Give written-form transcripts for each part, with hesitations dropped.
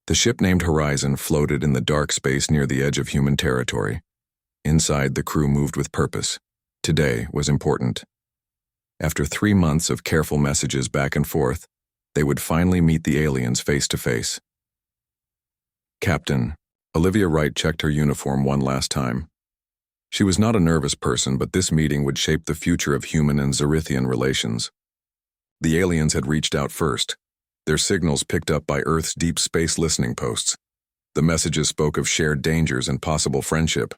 The ship named Horizon floated in the dark space near the edge of human territory. Inside, the crew moved with purpose. Today was important. After 3 months of careful messages back and forth, they would finally meet the aliens face to face. Captain, Olivia Wright checked her uniform one last time. She was not a nervous person, but this meeting would shape the future of human and Zerithian relations. The aliens had reached out first, their signals picked up by Earth's deep space listening posts. The messages spoke of shared dangers and possible friendship.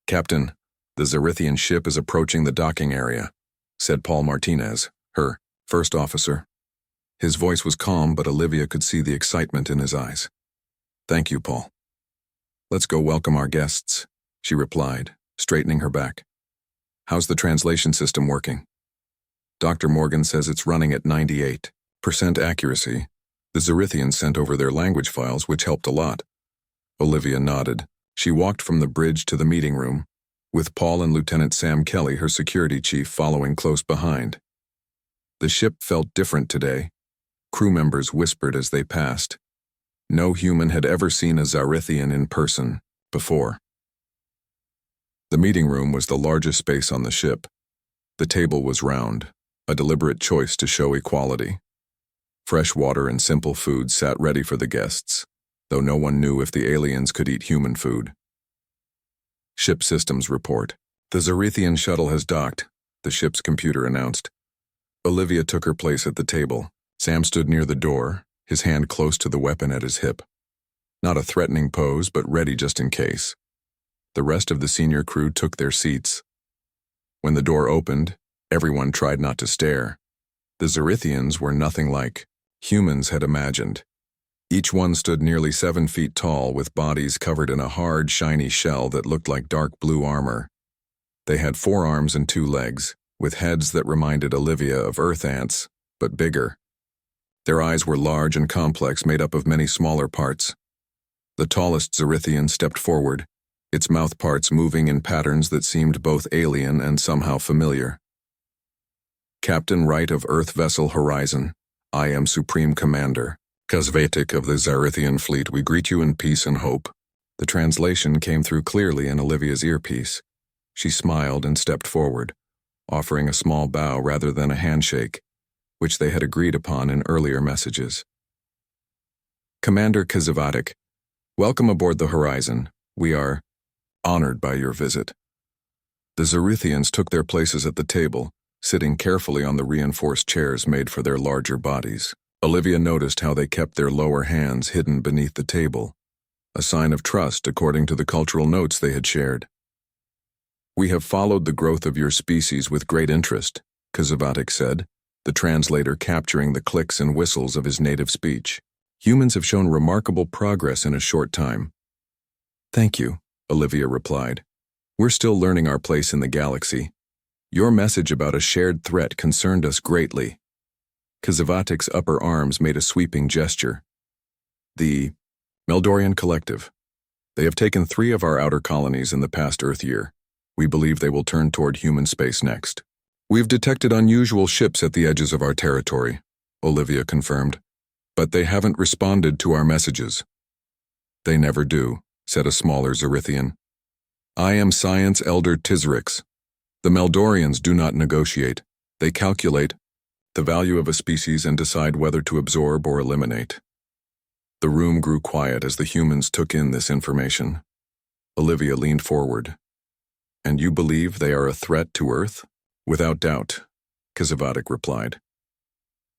Captain, the Zerithian ship is approaching the docking area, said Paul Martinez, her first officer. His voice was calm, but Olivia could see the excitement in his eyes. Thank you, Paul. Let's go welcome our guests, she replied, straightening her back. How's the translation system working? Dr. Morgan says it's running at 98% accuracy. The Zerithians sent over their language files, which helped a lot. Olivia nodded. She walked from the bridge to the meeting room, with Paul and Lieutenant Sam Kelly, her security chief, following close behind. The ship felt different today. Crew members whispered as they passed. No human had ever seen a Zerithian in person before. The meeting room was the largest space on the ship. The table was round, a deliberate choice to show equality. Fresh water and simple food sat ready for the guests, though no one knew if the aliens could eat human food. Ship systems report. The Zerithian shuttle has docked, the ship's computer announced. Olivia took her place at the table. Sam stood near the door, his hand close to the weapon at his hip. Not a threatening pose, but ready just in case. The rest of the senior crew took their seats. When the door opened, everyone tried not to stare. The Zerithians were nothing like humans had imagined. Each one stood nearly 7 feet tall, with bodies covered in a hard, shiny shell that looked like dark blue armor. They had 4 arms and 2 legs, with heads that reminded Olivia of earth ants, but bigger. Their eyes were large and complex, made up of many smaller parts. The tallest Zerithian stepped forward, its mouth parts moving in patterns that seemed both alien and somehow familiar. Captain Wright of Earth Vessel Horizon, I am Supreme Commander Kazvatic of the Zerithian Fleet. We greet you in peace and hope. The translation came through clearly in Olivia's earpiece. She smiled and stepped forward, offering a small bow rather than a handshake, which they had agreed upon in earlier messages. Commander Kazvatic, welcome aboard the Horizon. We are honored by your visit. The Zerithians took their places at the table, sitting carefully on the reinforced chairs made for their larger bodies. Olivia noticed how they kept their lower hands hidden beneath the table, a sign of trust according to the cultural notes they had shared. We have followed the growth of your species with great interest, Kazvatic said, the translator capturing the clicks and whistles of his native speech. Humans have shown remarkable progress in a short time. Thank you, Olivia replied. We're still learning our place in the galaxy. Your message about a shared threat concerned us greatly. Kazvatic's upper arms made a sweeping gesture. The Meldorian Collective. They have taken 3 of our outer colonies in the past Earth year. We believe they will turn toward human space next. We've detected unusual ships at the edges of our territory, Olivia confirmed, but they haven't responded to our messages. They never do, said a smaller Zerithian. I am Science Elder Tizrix. The Meldorians do not negotiate. They calculate the value of a species and decide whether to absorb or eliminate. The room grew quiet as the humans took in this information. Olivia leaned forward. And you believe they are a threat to Earth? Without doubt, Kazvatic replied.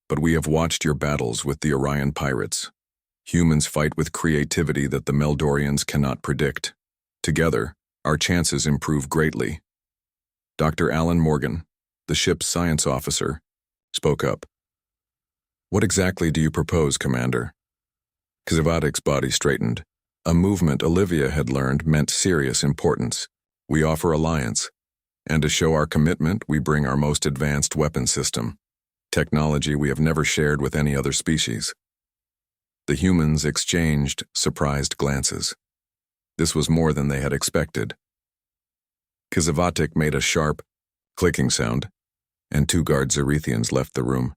But we have watched your battles with the Orion pirates. Humans fight with creativity that the Meldorians cannot predict. Together, our chances improve greatly. Dr. Alan Morgan, the ship's science officer, spoke up. What exactly do you propose, Commander? Kazvatic's body straightened. A movement Olivia had learned meant serious importance. We offer alliance, and to show our commitment, we bring our most advanced weapon system, technology we have never shared with any other species. The humans exchanged surprised glances. This was more than they had expected. Kazvatic made a sharp, clicking sound, and 2 guard Zerithians left the room.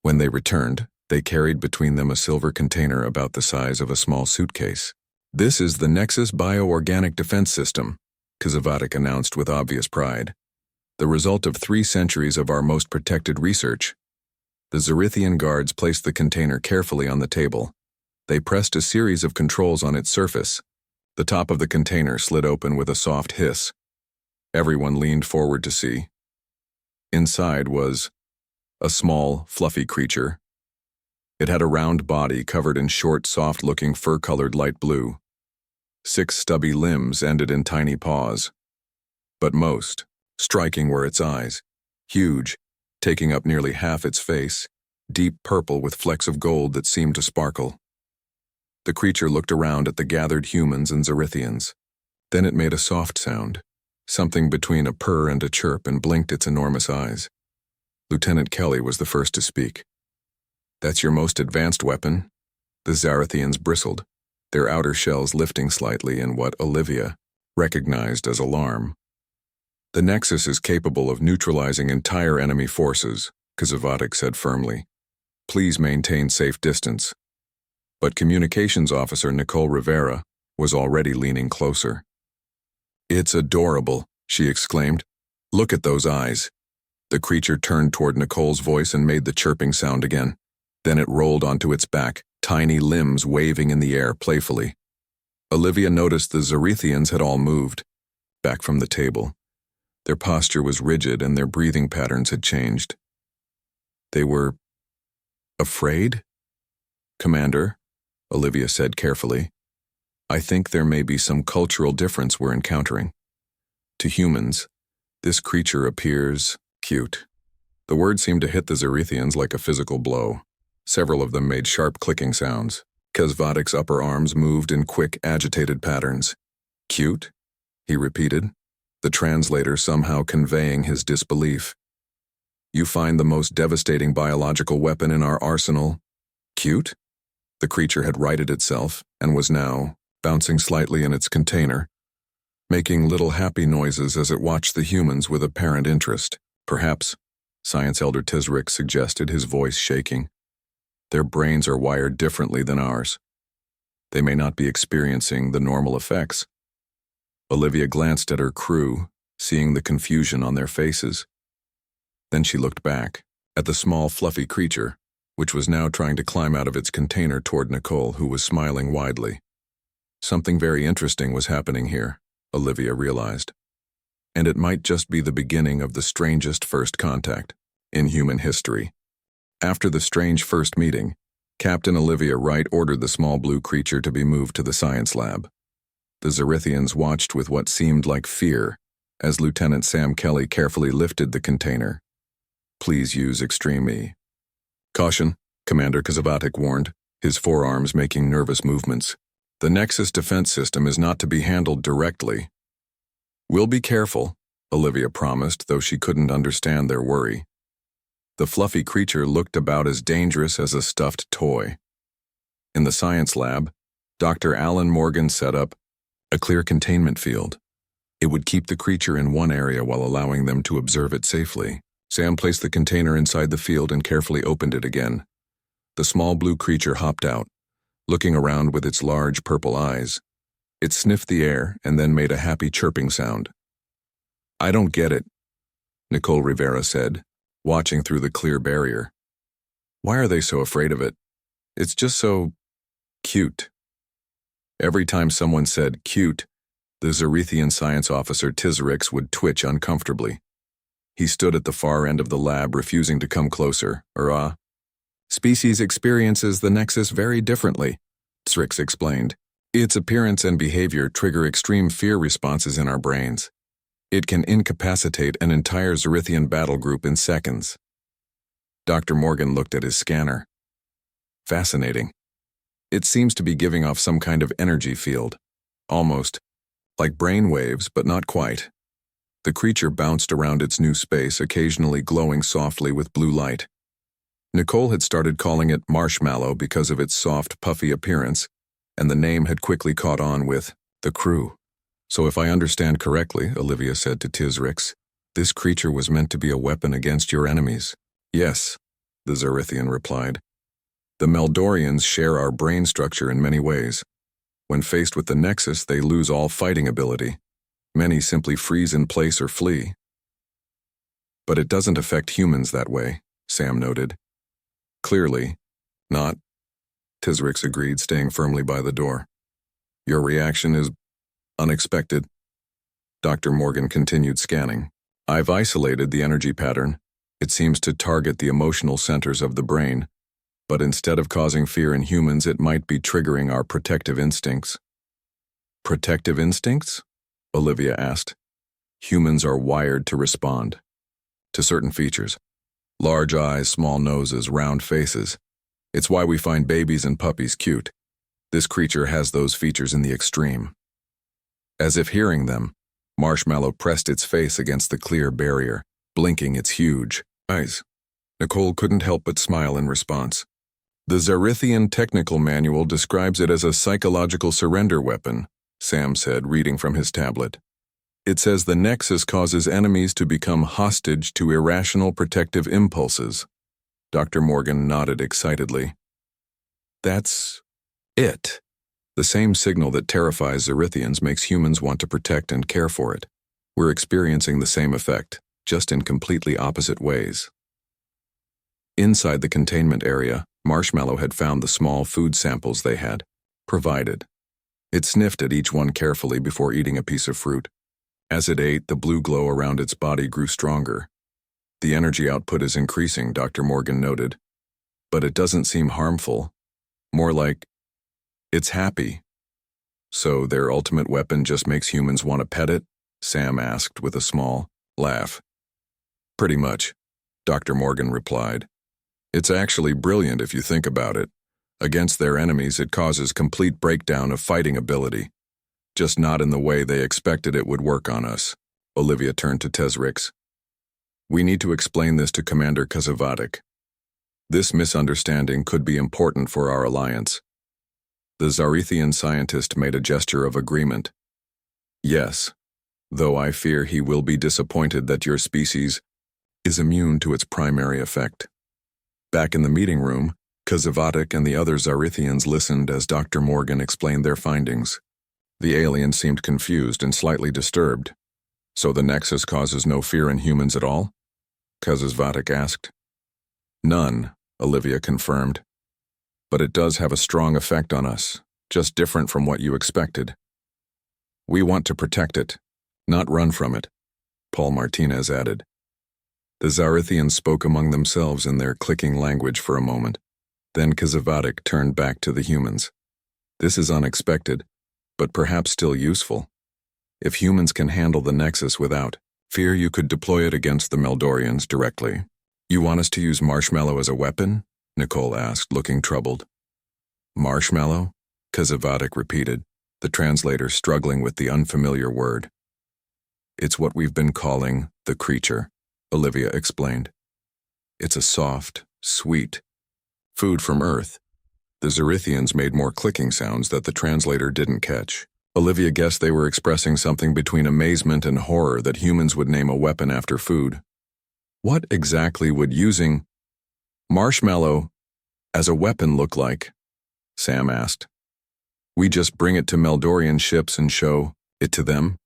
When they returned, They carried between them a silver container about the size of a small suitcase. "This is the Nexus Bioorganic Defense System," Kazavatic announced with obvious pride. "The result of 3 centuries of our most protected research." The Zerithian guards placed the container carefully on the table. They pressed a series of controls on its surface. The top of the container slid open with a soft hiss. Everyone leaned forward to see. Inside was a small, fluffy creature. It had a round body covered in short, soft-looking fur-colored light blue. 6 stubby limbs ended in tiny paws. But most striking were its eyes, huge, taking up nearly half its face, deep purple with flecks of gold that seemed to sparkle. The creature looked around at the gathered humans and Zerithians. Then it made a soft sound, something between a purr and a chirp, and blinked its enormous eyes. Lieutenant Kelly was the first to speak. "That's your most advanced weapon?" The Zarathians bristled, their outer shells lifting slightly in what Olivia recognized as alarm. "The Nexus is capable of neutralizing entire enemy forces," Kazavatic said firmly. "Please maintain safe distance." But Communications Officer Nicole Rivera was already leaning closer. "It's adorable," she exclaimed. "Look at those eyes." The creature turned toward Nicole's voice and made the chirping sound again. Then it rolled onto its back, tiny limbs waving in the air playfully. Olivia noticed the Zerithians had all moved back from the table. Their posture was rigid and their breathing patterns had changed. They were afraid? "Commander," Olivia said carefully, "I think there may be some cultural difference we're encountering. To humans, this creature appears cute." The word seemed to hit the Zerithians like a physical blow. Several of them made sharp clicking sounds. Kazvatic's upper arms moved in quick, agitated patterns. "Cute?" he repeated, the translator somehow conveying his disbelief. "You find the most devastating biological weapon in our arsenal cute?" The creature had righted itself and was now bouncing slightly in its container, making little happy noises as it watched the humans with apparent interest. "Perhaps," Science Elder Tisric suggested, his voice shaking. "Their brains are wired differently than ours. They may not be experiencing the normal effects." Olivia glanced at her crew, seeing the confusion on their faces. Then she looked back at the small, fluffy creature, which was now trying to climb out of its container toward Nicole, who was smiling widely. Something very interesting was happening here, Olivia realized. And it might just be the beginning of the strangest first contact in human history. After the strange first meeting, Captain Olivia Wright ordered the small blue creature to be moved to the science lab. The Zerithians watched with what seemed like fear as Lieutenant Sam Kelly carefully lifted the container. "Please use Extreme E." "Caution," Commander Kazavatic warned, his forearms making nervous movements. "The Nexus defense system is not to be handled directly." "We'll be careful," Olivia promised, though she couldn't understand their worry. The fluffy creature looked about as dangerous as a stuffed toy. In the science lab, Dr. Alan Morgan set up a clear containment field. It would keep the creature in one area while allowing them to observe it safely. Sam placed the container inside the field and carefully opened it again. The small blue creature hopped out, looking around with its large purple eyes. It sniffed the air and then made a happy chirping sound. "I don't get it," Nicole Rivera said, watching through the clear barrier. "Why are they so afraid of it? It's just so cute." Every time someone said cute, the Zerithian science officer Tisrix would twitch uncomfortably. He stood at the far end of the lab, refusing to come closer. "Species experiences the Nexus very differently," Tisrix explained. "Its appearance and behavior trigger extreme fear responses in our brains. It can incapacitate an entire Zerithian battle group in seconds." Dr. Morgan looked at his scanner. "Fascinating. It seems to be giving off some kind of energy field, almost like brain waves, but not quite." The creature bounced around its new space, occasionally glowing softly with blue light. Nicole had started calling it Marshmallow because of its soft, puffy appearance, and the name had quickly caught on with the crew. "So if I understand correctly," Olivia said to Tisrix, "this creature was meant to be a weapon against your enemies." "Yes," the Zerithian replied. The Meldorians share our brain structure in many ways. When faced with the Nexus, they lose all fighting ability. Many simply freeze in place or flee. But it doesn't affect humans that way, Sam noted. Clearly, not. Tisrix agreed, staying firmly by the door. Your reaction is unexpected. Dr. Morgan continued scanning. I've isolated the energy pattern. It seems to target the emotional centers of the brain, but instead of causing fear in humans, it might be triggering our protective instincts. Protective instincts? Olivia asked. Humans are wired to respond to certain features. Large eyes, small noses, round faces. It's why we find babies and puppies cute. This creature has those features in the extreme. As if hearing them, Marshmallow pressed its face against the clear barrier, blinking its huge eyes. Nicole couldn't help but smile in response. The Zarithian technical manual describes it as a psychological surrender weapon, Sam said, reading from his tablet. It says the Nexus causes enemies to become hostage to irrational protective impulses. Dr. Morgan nodded excitedly. That's it. The same signal that terrifies Zarithians makes humans want to protect and care for it. We're experiencing the same effect, just in completely opposite ways. Inside the containment area, Marshmallow had found the small food samples they had provided. It sniffed at each one carefully before eating a piece of fruit. As it ate, the blue glow around its body grew stronger. The energy output is increasing, Dr. Morgan noted. But it doesn't seem harmful. More like, it's happy. So their ultimate weapon just makes humans want to pet it? Sam asked with a small laugh. Pretty much, Dr. Morgan replied. It's actually brilliant if you think about it. Against their enemies, it causes complete breakdown of fighting ability. Just not in the way they expected it would work on us. Olivia turned to Tesrix. We need to explain this to Commander Kazovatic. This misunderstanding could be important for our alliance. The Zarithian scientist made a gesture of agreement. Yes, though I fear he will be disappointed that your species is immune to its primary effect. Back in the meeting room, Kazovatic and the other Zarithians listened as Dr. Morgan explained their findings. The alien seemed confused and slightly disturbed. So the Nexus causes no fear in humans at all? Kazovatic asked. None, Olivia confirmed. But it does have a strong effect on us, just different from what you expected. We want to protect it, not run from it, Paul Martinez added. The Zarithians spoke among themselves in their clicking language for a moment. Then Kazovatic turned back to the humans. This is unexpected, but perhaps still useful. If humans can handle the Nexus without fear, you could deploy it against the Meldorians directly. You want us to use Marshmallow as a weapon? Nicole asked, looking troubled. Marshmallow? Kazovatic repeated, the translator struggling with the unfamiliar word. It's what we've been calling the creature, Olivia explained. It's a soft, sweet food from Earth. The Zarithians made more clicking sounds that the translator didn't catch. Olivia guessed they were expressing something between amazement and horror that humans would name a weapon after food. What exactly would using Marshmallow as a weapon look like? Sam asked. We just bring it to Meldorian ships and show it to them?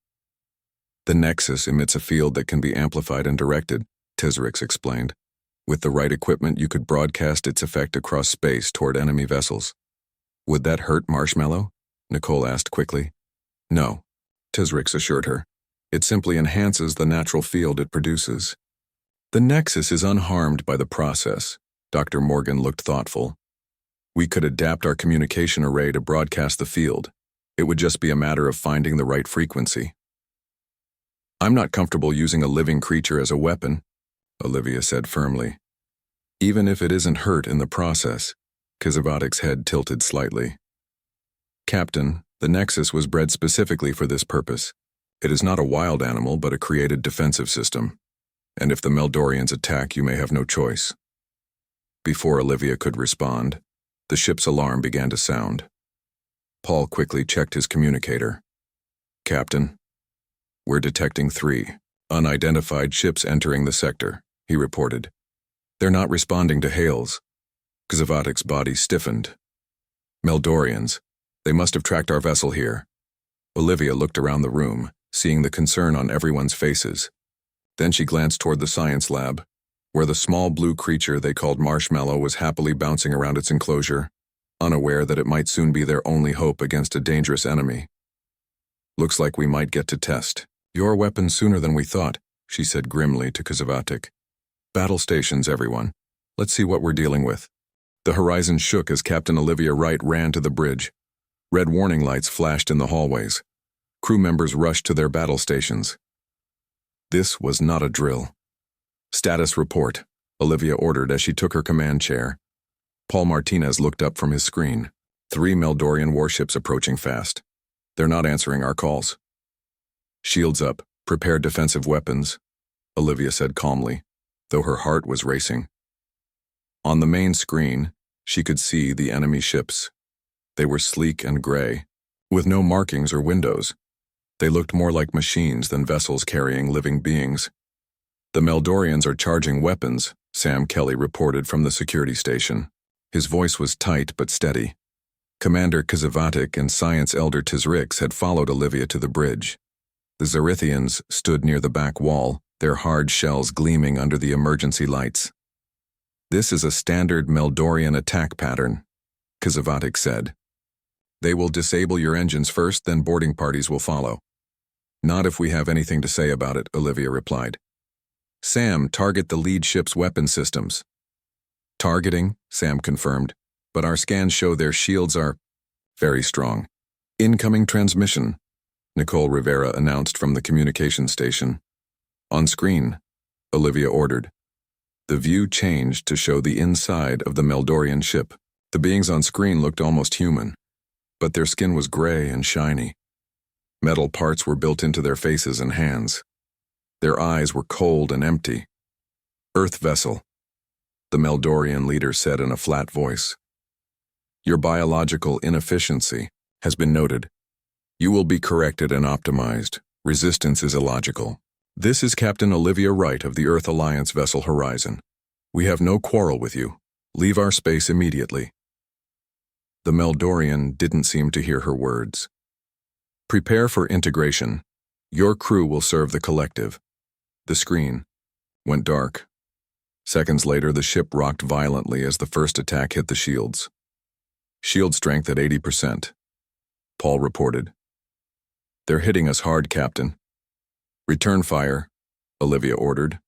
The Nexus emits a field that can be amplified and directed, Tisrix explained. With the right equipment, you could broadcast its effect across space toward enemy vessels. Would that hurt Marshmallow? Nicole asked quickly. No, Tisrix assured her. It simply enhances the natural field it produces. The Nexus is unharmed by the process. Dr. Morgan looked thoughtful. We could adapt our communication array to broadcast the field. It would just be a matter of finding the right frequency. I'm not comfortable using a living creature as a weapon, Olivia said firmly. Even if it isn't hurt in the process. Kazovatic's head tilted slightly. Captain, the Nexus was bred specifically for this purpose. It is not a wild animal, but a created defensive system. And if the Meldorians attack, you may have no choice. Before Olivia could respond, the ship's alarm began to sound. Paul quickly checked his communicator. Captain, we're detecting 3 unidentified ships entering the sector, he reported. They're not responding to hails. Kazavatik's body stiffened. Meldorians. They must have tracked our vessel here. Olivia looked around the room, seeing the concern on everyone's faces. Then she glanced toward the science lab, where the small blue creature they called Marshmallow was happily bouncing around its enclosure, unaware that it might soon be their only hope against a dangerous enemy. Looks like we might get to test your weapon sooner than we thought, she said grimly to Kazavatik. Battle stations, everyone. Let's see what we're dealing with. The horizon shook as Captain Olivia Wright ran to the bridge. Red warning lights flashed in the hallways. Crew members rushed to their battle stations. This was not a drill. Status report, Olivia ordered as she took her command chair. Paul Martinez looked up from his screen. 3 Meldorian warships approaching fast. They're not answering our calls. Shields up, prepare defensive weapons, Olivia said calmly, though her heart was racing. On the main screen, she could see the enemy ships. They were sleek and gray, with no markings or windows. They looked more like machines than vessels carrying living beings. The Meldorians are charging weapons, Sam Kelly reported from the security station. His voice was tight but steady. Commander Kazavatik and Science Elder Tizrix had followed Olivia to the bridge. The Zarithians stood near the back wall, their hard shells gleaming under the emergency lights. This is a standard Meldorian attack pattern, Kazavatik said. They will disable your engines first, then boarding parties will follow. Not if we have anything to say about it, Olivia replied. Sam, target the lead ship's weapon systems. Targeting, Sam confirmed, but our scans show their shields are very strong. Incoming transmission, Nicole Rivera announced from the communication station. On screen, Olivia ordered. The view changed to show the inside of the Meldorian ship. The beings on screen looked almost human, but their skin was gray and shiny. Metal parts were built into their faces and hands. Their eyes were cold and empty. Earth vessel, the Meldorian leader said in a flat voice. Your biological inefficiency has been noted. You will be corrected and optimized. Resistance is illogical. This is Captain Olivia Wright of the Earth Alliance vessel Horizon. We have no quarrel with you. Leave our space immediately. The Meldorian didn't seem to hear her words. Prepare for integration. Your crew will serve the collective. The screen went dark. Seconds later, the ship rocked violently as the first attack hit the shields. Shield strength at 80%. Paul reported. They're hitting us hard, Captain. Return fire, Olivia ordered.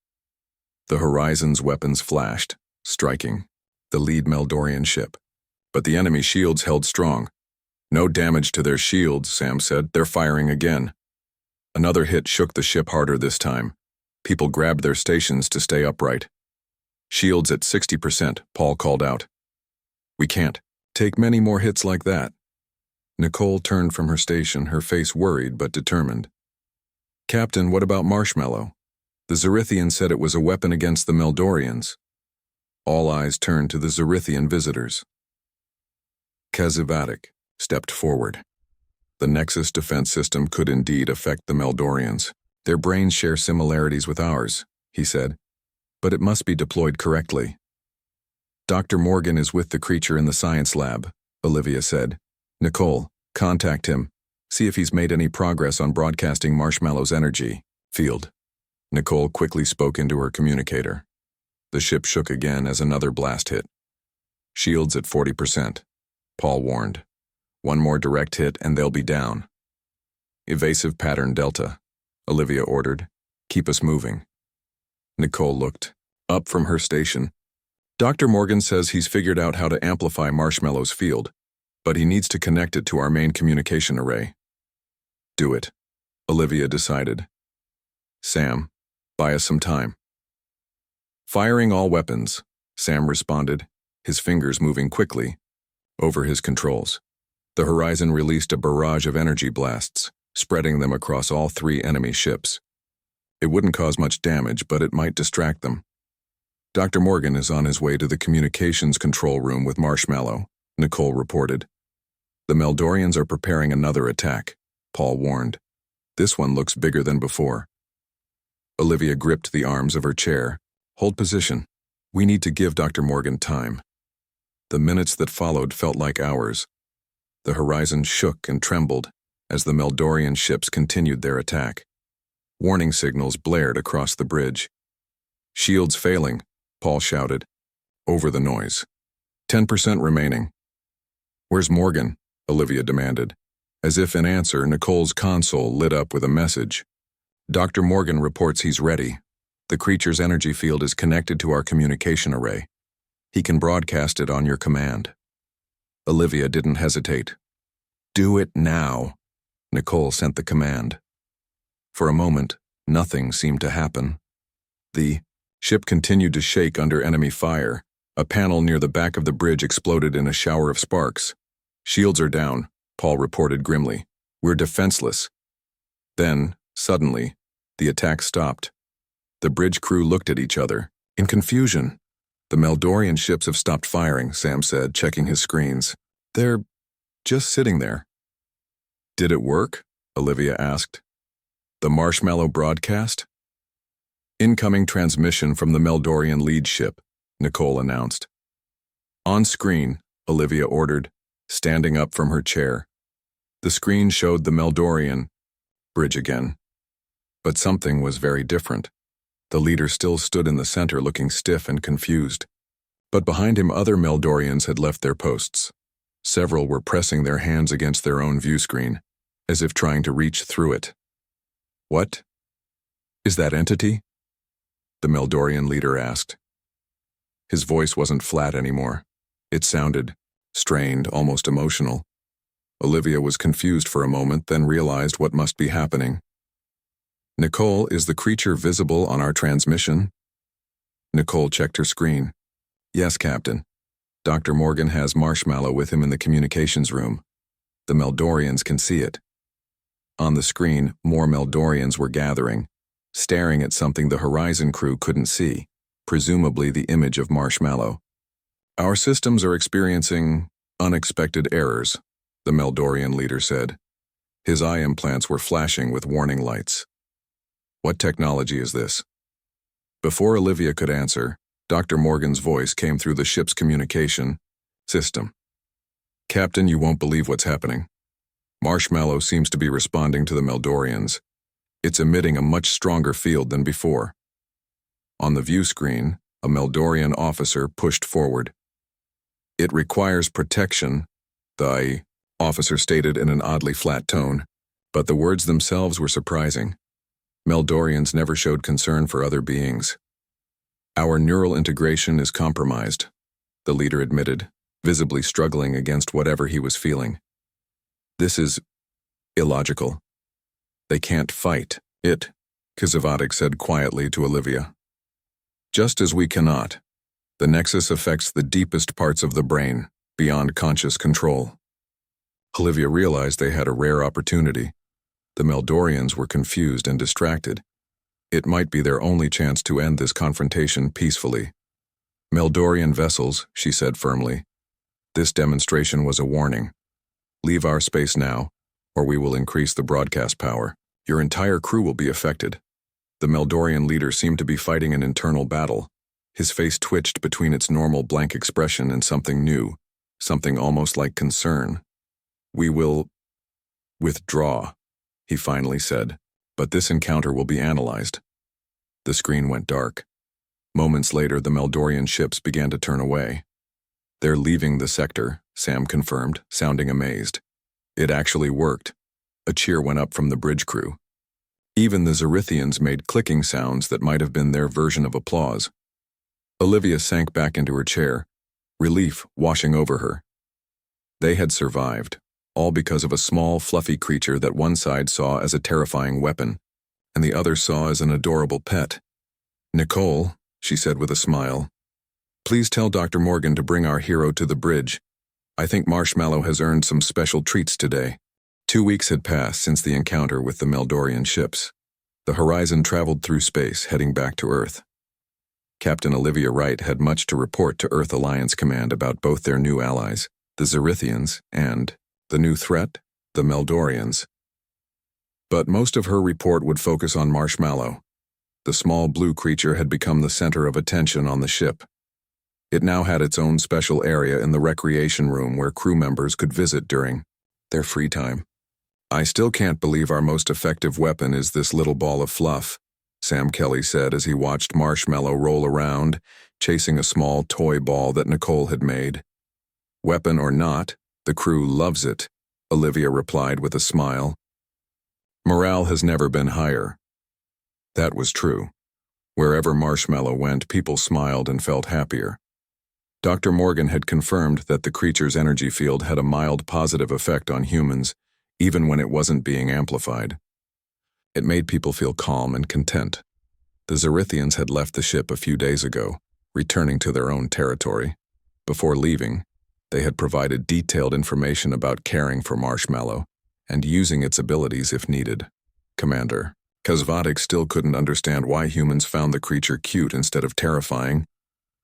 The Horizon's weapons flashed, striking the lead Meldorian ship. But the enemy shields held strong. No damage to their shields, Sam said. They're firing again. Another hit shook the ship harder this time. People grabbed their stations to stay upright. Shields at 60%, Paul called out. We can't take many more hits like that. Nicole turned from her station, her face worried but determined. Captain, what about Marshmallow? The Zarithian said it was a weapon against the Meldorians. All eyes turned to the Zarithian visitors. Kazavatik stepped forward. The Nexus defense system could indeed affect the Meldorians. Their brains share similarities with ours, he said, but it must be deployed correctly. Dr. Morgan is with the creature in the science lab, Olivia said. Nicole, contact him. See if he's made any progress on broadcasting Marshmallow's energy field. Nicole quickly spoke into her communicator. The ship shook again as another blast hit. Shields at 40%, Paul warned. One more direct hit and they'll be down. Evasive pattern Delta, Olivia ordered. Keep us moving. Nicole looked up from her station. Dr. Morgan says he's figured out how to amplify Marshmallow's field, but he needs to connect it to our main communication array. Do it, Olivia decided. Sam, buy us some time. Firing all weapons, Sam responded, his fingers moving quickly over his controls. The Horizon released a barrage of energy blasts, spreading them across all 3 enemy ships. It wouldn't cause much damage, but it might distract them. Dr. Morgan is on his way to the communications control room with Marshmallow, Nicole reported. The Meldorians are preparing another attack, Paul warned. This one looks bigger than before. Olivia gripped the arms of her chair. Hold position. We need to give Dr. Morgan time. The minutes that followed felt like hours. The horizon shook and trembled as the Meldorian ships continued their attack. Warning signals blared across the bridge. "Shields failing," Paul shouted, over the noise. 10% remaining. "Where's Morgan?" Olivia demanded. As if in answer, Nicole's console lit up with a message. "Dr. Morgan reports he's ready. The creature's energy field is connected to our communication array. He can broadcast it on your command." Olivia didn't hesitate. "Do it now." Nicole sent the command. For a moment, nothing seemed to happen. The ship continued to shake under enemy fire. A panel near the back of the bridge exploded in a shower of sparks. "Shields are down," Paul reported grimly. "We're defenseless." Then, suddenly, the attack stopped. The bridge crew looked at each other, in confusion. "The Meldorian ships have stopped firing," Sam said, checking his screens. "They're just sitting there." "Did it work?" Olivia asked. "The Marshmallow broadcast?" "Incoming transmission from the Meldorian lead ship," Nicole announced. "On screen," Olivia ordered, standing up from her chair. The screen showed the Meldorian bridge again. But something was very different. The leader still stood in the center looking stiff and confused. But behind him other Meldorians had left their posts. Several were pressing their hands against their own view screen, as if trying to reach through it. "What? Is that entity?" the Meldorian leader asked. His voice wasn't flat anymore. It sounded strained, almost emotional. Olivia was confused for a moment, then realized what must be happening. "Nicole, is the creature visible on our transmission?" Nicole checked her screen. "Yes, Captain. Dr. Morgan has Marshmallow with him in the communications room. The Meldorians can see it." On the screen, more Meldorians were gathering, staring at something the Horizon crew couldn't see, presumably the image of Marshmallow. "Our systems are experiencing unexpected errors," the Meldorian leader said. His eye implants were flashing with warning lights. "What technology is this?" Before Olivia could answer, Dr. Morgan's voice came through the ship's communication system. "Captain, you won't believe what's happening. Marshmallow seems to be responding to the Meldorians. It's emitting a much stronger field than before." On the view screen, a Meldorian officer pushed forward. "It requires protection," the officer stated in an oddly flat tone, but the words themselves were surprising. Meldorians never showed concern for other beings. "Our neural integration is compromised," the leader admitted, visibly struggling against whatever he was feeling. "This is illogical. They can't fight it," Kizavatic said quietly to Olivia. "Just as we cannot. The nexus affects the deepest parts of the brain, beyond conscious control." Olivia realized they had a rare opportunity. The Meldorians were confused and distracted. It might be their only chance to end this confrontation peacefully. "Meldorian vessels," she said firmly. This demonstration was a warning. "Leave our space now, or we will increase the broadcast power. Your entire crew will be affected." The Meldorian leader seemed to be fighting an internal battle. His face twitched between its normal blank expression and something new, something almost like concern. "We will withdraw," he finally said, "but this encounter will be analyzed." The screen went dark. Moments later, the Meldorian ships began to turn away. "They're leaving the sector," Sam confirmed, sounding amazed. It actually worked. A cheer went up from the bridge crew. Even the Zerithians made clicking sounds that might have been their version of applause. Olivia sank back into her chair, relief washing over her. They had survived, all because of a small, fluffy creature that one side saw as a terrifying weapon, and the other saw as an adorable pet. "Nicole," she said with a smile, "please tell Dr. Morgan to bring our hero to the bridge. I think Marshmallow has earned some special treats today." 2 weeks had passed since the encounter with the Meldorian ships. The Horizon traveled through space, heading back to Earth. Captain Olivia Wright had much to report to Earth Alliance Command about both their new allies, the Zerithians, and the new threat, the Meldorians. But most of her report would focus on Marshmallow. The small blue creature had become the center of attention on the ship. It now had its own special area in the recreation room where crew members could visit during their free time. "I still can't believe our most effective weapon is this little ball of fluff," Sam Kelly said as he watched Marshmallow roll around, chasing a small toy ball that Nicole had made. "Weapon or not, the crew loves it," Olivia replied with a smile. Morale has never been higher. That was true. Wherever Marshmallow went, people smiled and felt happier. Dr. Morgan had confirmed that the creature's energy field had a mild positive effect on humans, even when it wasn't being amplified. It made people feel calm and content. The Zerithians had left the ship a few days ago, returning to their own territory. Before leaving, they had provided detailed information about caring for Marshmallow and using its abilities if needed. Commander Kazvadik still couldn't understand why humans found the creature cute instead of terrifying,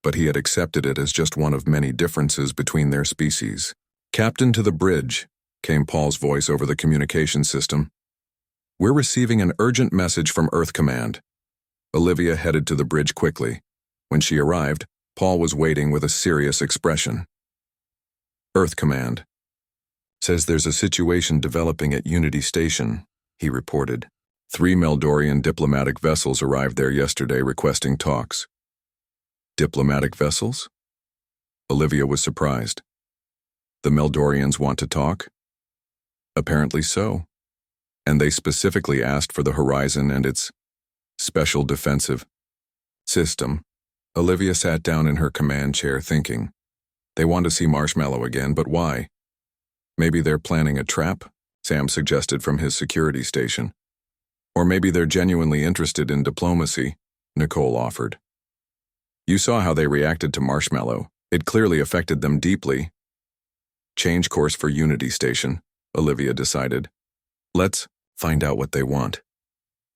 but he had accepted it as just one of many differences between their species. "Captain to the bridge," came Paul's voice over the communication system. "We're receiving an urgent message from Earth Command." Olivia headed to the bridge quickly. When she arrived, Paul was waiting with a serious expression. "Earth Command says there's a situation developing at Unity Station," he reported. "3 Meldorian diplomatic vessels arrived there yesterday requesting talks." "Diplomatic vessels?" Olivia was surprised. "The Meldorians want to talk?" "Apparently so. And they specifically asked for the Horizon and its special defensive system." Olivia sat down in her command chair thinking. They want to see Marshmallow again, but why? "Maybe they're planning a trap," Sam suggested from his security station. "Or maybe they're genuinely interested in diplomacy," Nicole offered. "You saw how they reacted to Marshmallow. It clearly affected them deeply." "Change course for Unity Station," Olivia decided. "Let's find out what they want."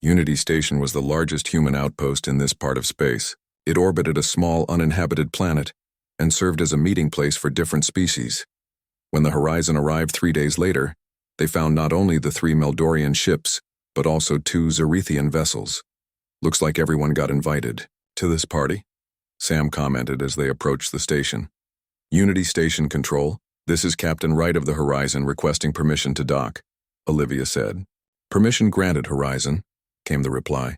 Unity Station was the largest human outpost in this part of space. It orbited a small, uninhabited planet and served as a meeting place for different species. When the Horizon arrived 3 days later, they found not only the 3 Meldorian ships, but also 2 Zerithian vessels. "Looks like everyone got invited to this party," Sam commented as they approached the station. "Unity Station Control, this is Captain Wright of the Horizon requesting permission to dock," Olivia said. "Permission granted, Horizon," came the reply.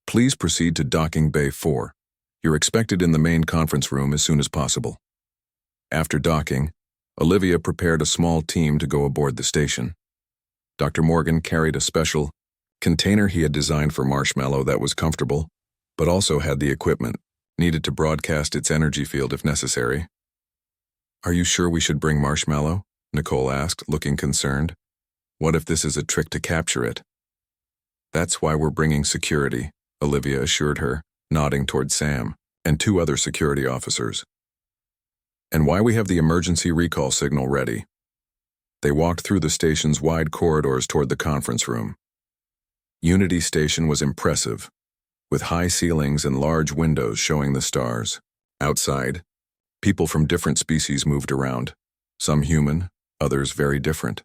"Please proceed to Docking Bay 4. You're expected in the main conference room as soon as possible." After docking, Olivia prepared a small team to go aboard the station. Dr. Morgan carried a special container he had designed for Marshmallow that was comfortable, but also had the equipment needed to broadcast its energy field if necessary. "Are you sure we should bring Marshmallow?" Nicole asked, looking concerned. "What if this is a trick to capture it?" "That's why we're bringing security," Olivia assured her, nodding toward Sam and 2 other security officers. "And why we have the emergency recall signal ready." They walked through the station's wide corridors toward the conference room. Unity Station was impressive, with high ceilings and large windows showing the stars. Outside, people from different species moved around, some human, others very different.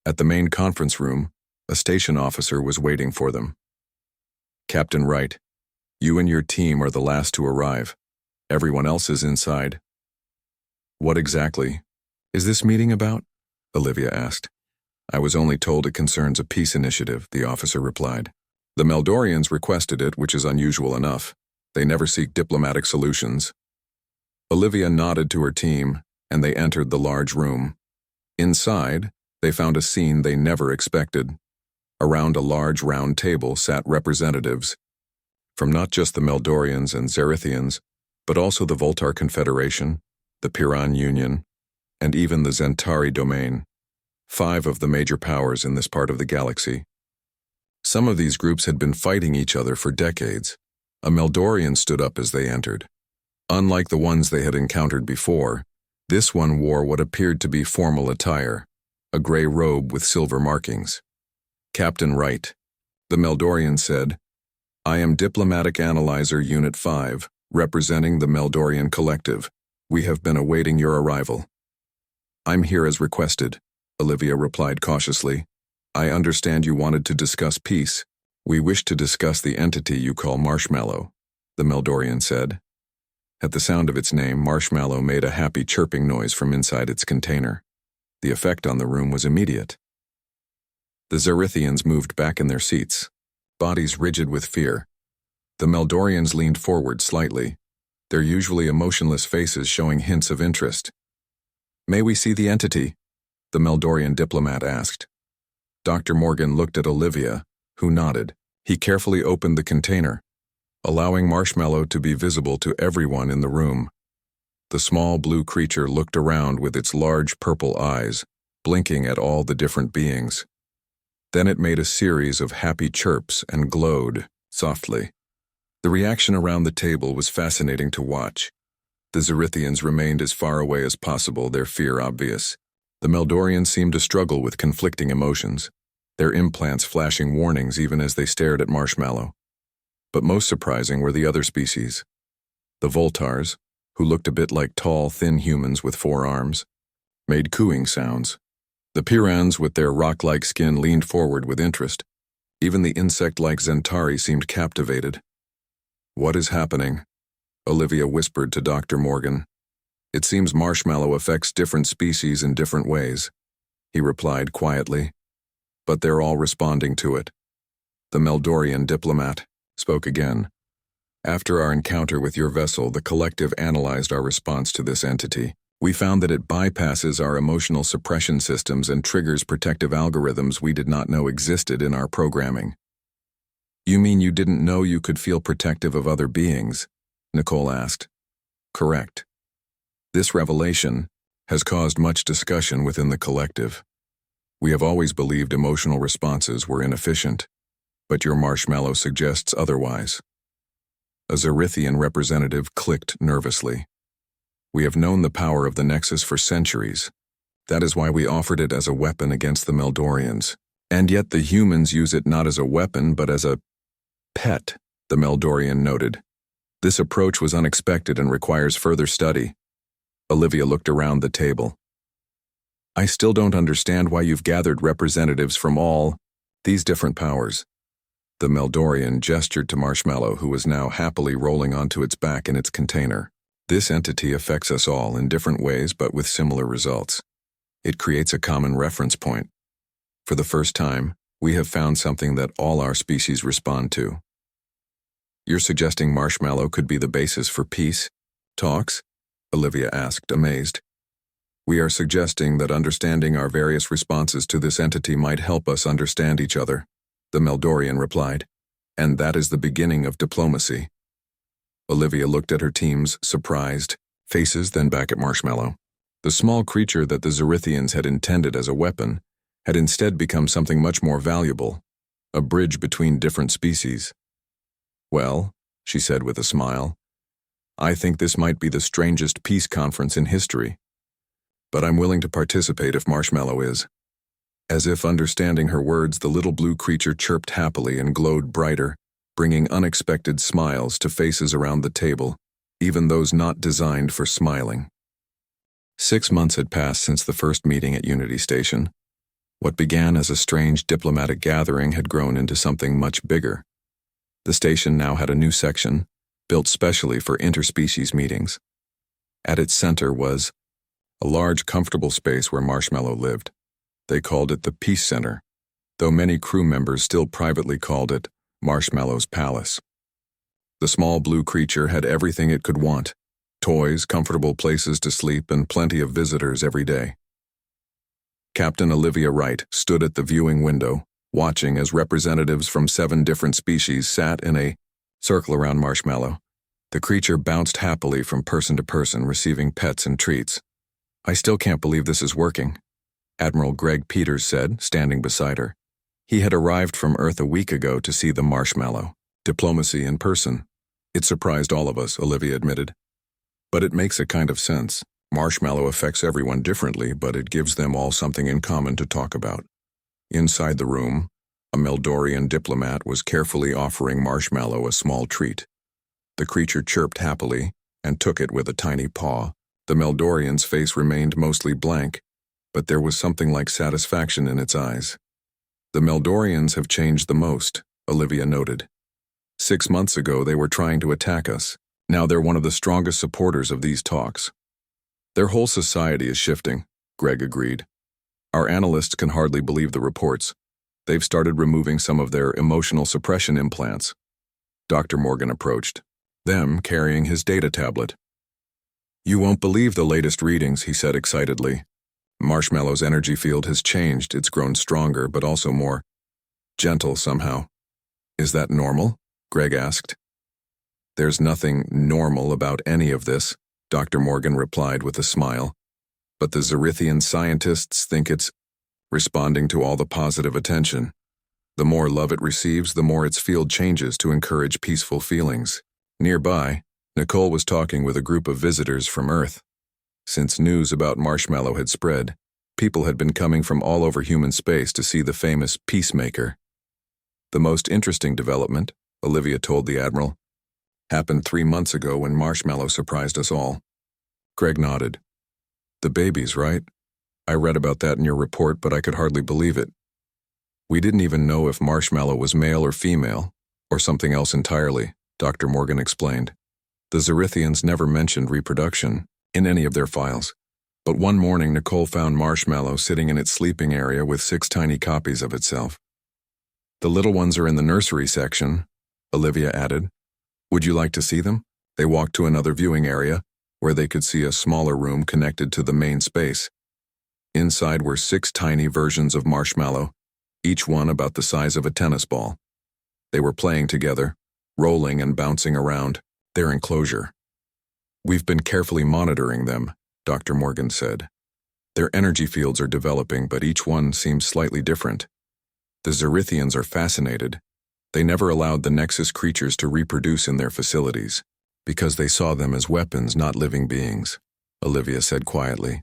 At the main conference room, a station officer was waiting for them. "Captain Wright, you and your team are the last to arrive. Everyone else is inside." "What exactly is this meeting about?" Olivia asked. "I was only told it concerns a peace initiative," the officer replied. "The Meldorians requested it, which is unusual enough. They never seek diplomatic solutions." Olivia nodded to her team, and they entered the large room. Inside, they found a scene they never expected. Around a large round table sat representatives from not just the Meldorians and Zerithians, but also the Voltar Confederation, the Piran Union, and even the Zentari domain, 5 of the major powers in this part of the galaxy. Some of these groups had been fighting each other for decades. A Meldorian stood up as they entered. Unlike the ones they had encountered before, this one wore what appeared to be formal attire, a gray robe with silver markings. "Captain Wright," the Meldorian said, "I am Diplomatic Analyzer Unit 5, representing the Meldorian Collective. We have been awaiting your arrival." "I'm here as requested," Olivia replied cautiously. "I understand you wanted to discuss peace. We wish to discuss the entity you call Marshmallow," the Meldorian said. At the sound of its name, Marshmallow made a happy chirping noise from inside its container. The effect on the room was immediate. The Zerithians moved back in their seats, bodies rigid with fear. The Meldorians leaned forward slightly, their usually emotionless faces showing hints of interest. "May we see the entity?" the Meldorian diplomat asked. Dr. Morgan looked at Olivia, who nodded. He carefully opened the container, allowing Marshmallow to be visible to everyone in the room. The small blue creature looked around with its large purple eyes, blinking at all the different beings. Then it made a series of happy chirps and glowed softly. The reaction around the table was fascinating to watch. The Zerithians remained as far away as possible, their fear obvious. The Meldorians seemed to struggle with conflicting emotions, their implants flashing warnings even as they stared at Marshmallow. But most surprising were the other species. The Voltars, who looked a bit like tall, thin humans with 4 arms, made cooing sounds. The Pirans, with their rock-like skin, leaned forward with interest. Even the insect-like Zentari seemed captivated. "What is happening?" Olivia whispered to Dr. Morgan. "It seems Marshmallow affects different species in different ways," he replied quietly. "But they're all responding to it." The Meldorian diplomat spoke again. "After our encounter with your vessel, the collective analyzed our response to this entity. We found that it bypasses our emotional suppression systems and triggers protective algorithms we did not know existed in our programming." "You mean you didn't know you could feel protective of other beings?" Nicole asked. "Correct. This revelation has caused much discussion within the collective. We have always believed emotional responses were inefficient, but your Marshmallow suggests otherwise." A Zerithian representative clicked nervously. "We have known the power of the Nexus for centuries. That is why we offered it as a weapon against the Meldorians. And yet the humans use it not as a weapon but as a pet," the Meldorian noted. "This approach was unexpected and requires further study." Olivia looked around the table. "I still don't understand why you've gathered representatives from all these different powers." The Meldorian gestured to Marshmallow, who was now happily rolling onto its back in its container. "This entity affects us all in different ways but with similar results. It creates a common reference point. For the first time, we have found something that all our species respond to." "You're suggesting Marshmallow could be the basis for peace talks?" Olivia asked, amazed. "We are suggesting that understanding our various responses to this entity might help us understand each other," the Meldorian replied. "And that is the beginning of diplomacy." Olivia looked at her team's surprised faces, then back at Marshmallow. The small creature that the Zerithians had intended as a weapon had instead become something much more valuable, a bridge between different species. "Well," she said with a smile, "I think this might be the strangest peace conference in history. But I'm willing to participate if Marshmallow is." As if understanding her words, the little blue creature chirped happily and glowed brighter, bringing unexpected smiles to faces around the table, even those not designed for smiling. 6 months had passed since the first meeting at Unity Station. What began as a strange diplomatic gathering had grown into something much bigger. The station now had a new section, built specially for interspecies meetings. At its center was a large, comfortable space where Marshmallow lived. They called it the Peace Center, though many crew members still privately called it Marshmallow's Palace. The small blue creature had everything it could want: toys, comfortable places to sleep, and plenty of visitors every day. Captain Olivia Wright stood at the viewing window, watching as representatives from 7 different species sat in a circle around Marshmallow. The creature bounced happily from person to person, receiving pets and treats. "I still can't believe this is working," Admiral Greg Peters said, standing beside her. He had arrived from Earth a week ago to see the Marshmallow. Diplomacy in person. "It surprised all of us," Olivia admitted. "But it makes a kind of sense. Marshmallow affects everyone differently, but it gives them all something in common to talk about." Inside the room, a Meldorian diplomat was carefully offering Marshmallow a small treat. The creature chirped happily and took it with a tiny paw. The Meldorian's face remained mostly blank, but there was something like satisfaction in its eyes. "The Meldorians have changed the most," Olivia noted. 6 months ago they were trying to attack us, Now they're one of the strongest supporters of these talks. Their whole society is shifting, Greg agreed. Our analysts can hardly believe the reports. They've started removing some of their emotional suppression implants. Dr. Morgan approached, them carrying his data tablet. You won't believe the latest readings, he said excitedly. Marshmallow's energy field has changed. It's grown stronger, but also more gentle somehow. Is that normal? Greg asked. There's nothing normal about any of this, Dr. Morgan replied with a smile. But the Zerithian scientists think it's responding to all the positive attention. The more love it receives, the more its field changes to encourage peaceful feelings. Nearby, Nicole was talking with a group of visitors from Earth. Since news about Marshmallow had spread, people had been coming from all over human space to see the famous Peacemaker. The most interesting development, Olivia told the Admiral, happened 3 months ago when Marshmallow surprised us all. Greg nodded. The babies, right? I read about that in your report, but I could hardly believe it. We didn't even know if Marshmallow was male or female, or something else entirely, Dr. Morgan explained. The Zerithians never mentioned reproduction in any of their files, but one morning Nicole found Marshmallow sitting in its sleeping area with 6 tiny copies of itself. The little ones are in the nursery section, Olivia added. Would you like to see them? They walked to another viewing area, where they could see a smaller room connected to the main space. Inside were 6 tiny versions of Marshmallow, each one about the size of a tennis ball. They were playing together, rolling and bouncing around their enclosure. We've been carefully monitoring them, Dr. Morgan said. Their energy fields are developing, but each one seems slightly different. The Zerithians are fascinated. They never allowed the Nexus creatures to reproduce in their facilities, because they saw them as weapons, not living beings, Olivia said quietly.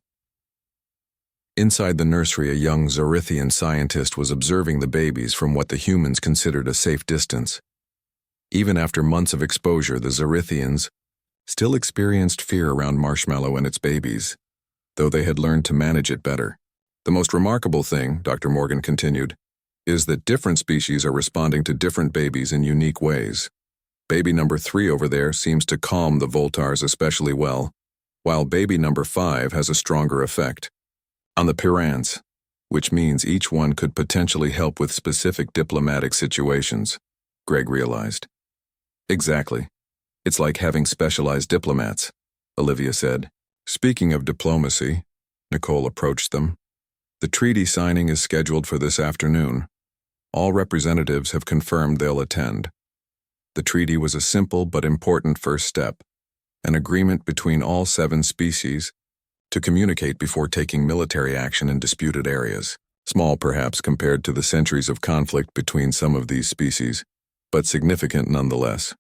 Inside the nursery, a young Zerithian scientist was observing the babies from what the humans considered a safe distance. Even after months of exposure, the Zerithians still experienced fear around Marshmallow and its babies, though they had learned to manage it better. The most remarkable thing, Dr. Morgan continued, is that different species are responding to different babies in unique ways. Baby number 3 over there seems to calm the Voltars especially well, while baby number 5 has a stronger effect on the Pirans, which means each one could potentially help with specific diplomatic situations, Greg realized. Exactly. It's like having specialized diplomats, Olivia said. Speaking of diplomacy, Nicole approached them. The treaty signing is scheduled for this afternoon. All representatives have confirmed they'll attend. The treaty was a simple but important first step, an agreement between all 7 species to communicate before taking military action in disputed areas. Small perhaps compared to the centuries of conflict between some of these species, but significant nonetheless.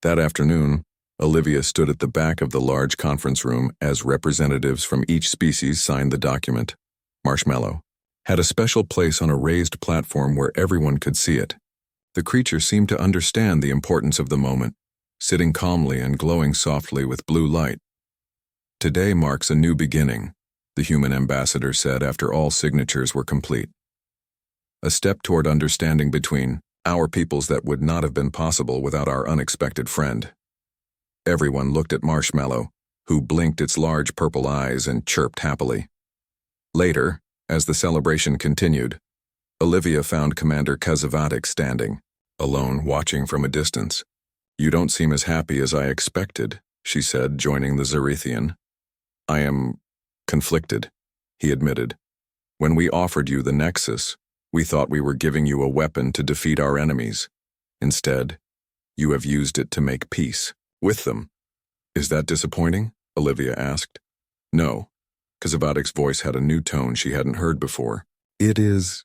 That afternoon, Olivia stood at the back of the large conference room as representatives from each species signed the document. Marshmallow had a special place on a raised platform where everyone could see it. The creature seemed to understand the importance of the moment, sitting calmly and glowing softly with blue light. Today marks a new beginning, the human ambassador said after all signatures were complete. A step toward understanding between our peoples that would not have been possible without our unexpected friend. Everyone looked at Marshmallow, who blinked its large purple eyes and chirped happily. Later, as the celebration continued, Olivia found Commander Kazovatic standing, alone watching from a distance. You don't seem as happy as I expected, she said, joining the Zerithian. I am conflicted, he admitted. When we offered you the Nexus, we thought we were giving you a weapon to defeat our enemies. Instead, you have used it to make peace with them. Is that disappointing? Olivia asked. No. Kazovatic's voice had a new tone she hadn't heard before. It is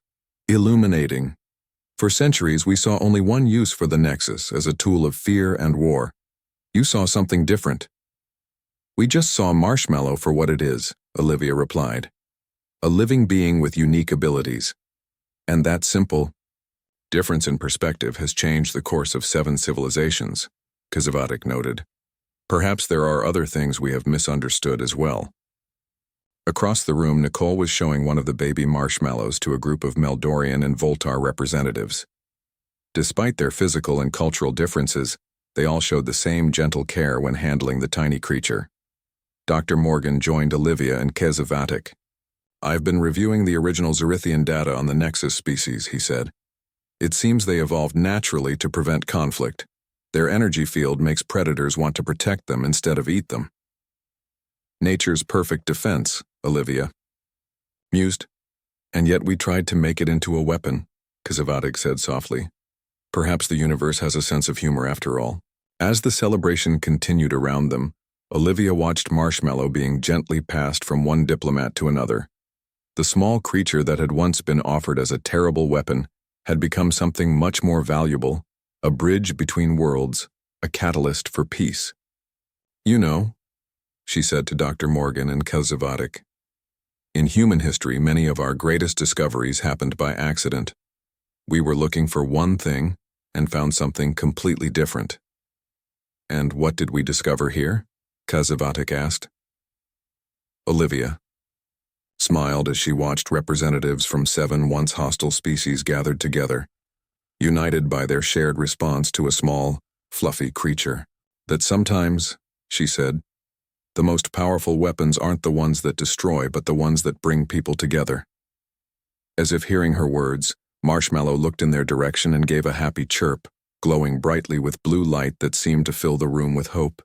illuminating. For centuries, we saw only one use for the Nexus, as a tool of fear and war. You saw something different. We just saw Marshmallow for what it is, Olivia replied. A living being with unique abilities. And that simple difference in perspective has changed the course of 7 civilizations, Kazovatic noted. Perhaps there are other things we have misunderstood as well. Across the room, Nicole was showing one of the baby marshmallows to a group of Meldorian and Voltar representatives. Despite their physical and cultural differences, They all showed the same gentle care when handling the tiny creature. Dr. Morgan joined Olivia and Kezevatic. "I've been reviewing the original Zerithian data on the Nexus species," he said. "It seems they evolved naturally to prevent conflict. Their energy field makes predators want to protect them instead of eat them." "Nature's perfect defense," Olivia mused. "And yet we tried to make it into a weapon," Kezevatic said softly. "Perhaps the universe has a sense of humor after all." As the celebration continued around them, Olivia watched Marshmallow being gently passed from one diplomat to another. The small creature that had once been offered as a terrible weapon had become something much more valuable, a bridge between worlds, a catalyst for peace. "You know," she said to Dr. Morgan and Kezevatic, "in human history, many of our greatest discoveries happened by accident. We were looking for one thing and found something completely different." "And what did we discover here?" Kezevatic asked. Olivia smiled as she watched representatives from 7 once hostile species gathered together, united by their shared response to a small, fluffy creature. "That sometimes," she said, "the most powerful weapons aren't the ones that destroy, but the ones that bring people together." As if hearing her words, Marshmallow looked in their direction and gave a happy chirp, glowing brightly with blue light that seemed to fill the room with hope.